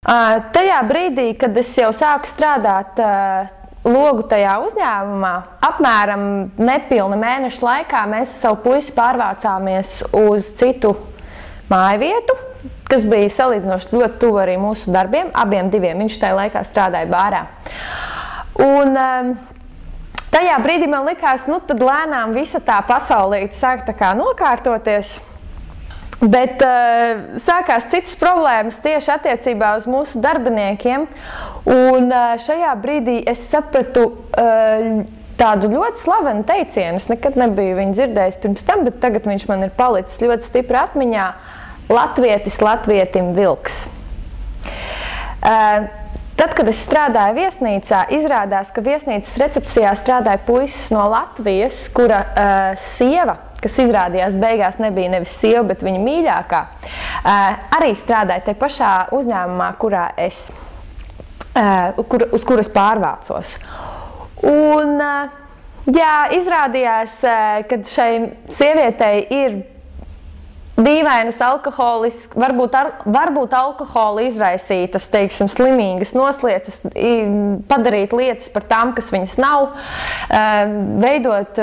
Tajā brīdī, kad es jau sāku strādāt logu tajā uzņēmumā, apmēram nepilni mēneša laikā mēs ar savu puisi pārvācāmies uz citu mājvietu, kas bija salīdzinoši ļoti tuvu arī mūsu darbiem, abiem diviem. Viņš tajā laikā strādāja bārā. Un tajā brīdī man likās, nu tad lēnām visa tā pasaulīte sāk tā kā nokārtoties. Bet sākās citas problēmas tieši attiecībā uz mūsu darbiniekiem, un šajā brīdī es sapratu tādu ļoti slavenu teicienu. Es nekad nebiju viņu dzirdējis pirms tam, bet tagad viņš man ir palicis ļoti stipri atmiņā. Latvietis latvietim vilks. Tad, kad es strādāju viesnīcā, izrādās, ka viesnīcas recepcijā strādāja puisis no Latvijas, kura sieva, kas izrādījās beigās nebija nevis sieva, bet viņa mīļākā, arī strādāja te pašā uzņēmumā, uz kuras pārvācos. Un, jā, izrādījās, ka šai sievietei ir dīvainas alkoholisks, varbūt alkohola izraisītas, teiksim, slimīgas nosliecas, padarīt lietas par tām, kas viņas nav, veidot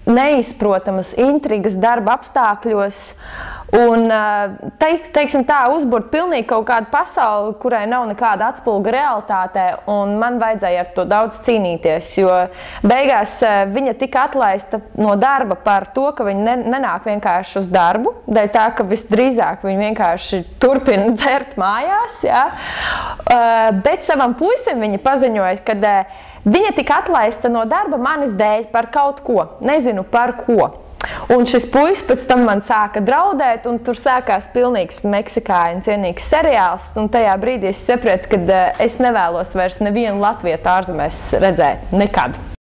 neizprotamas intrigas darba apstākļos un, teiksim tā, uzburt pilnīgi kaut kādu pasauli, kurai nav nekāda atspulga realitātē, un man vajadzēja ar to daudz cīnīties, jo beigās viņa tika atlaista no darba par to, ka viņa nenāk vienkārši uz darbu, dēļ tā, ka visdrīzāk viņa vienkārši turpina dzert mājās, ja? Bet savam puisim viņa paziņoja, ka viņa tika atlaista no darba manis dēļ par kaut ko, nezinu par ko. Un šis puisis pēc tam man sāka draudēt, un tur sākās pilnīgs meksikāņu cienīgs seriāls, un tajā brīdī es sapratu, ka es nevēlos vairs nevienu latvietu ārzemēs redzēt, nekad.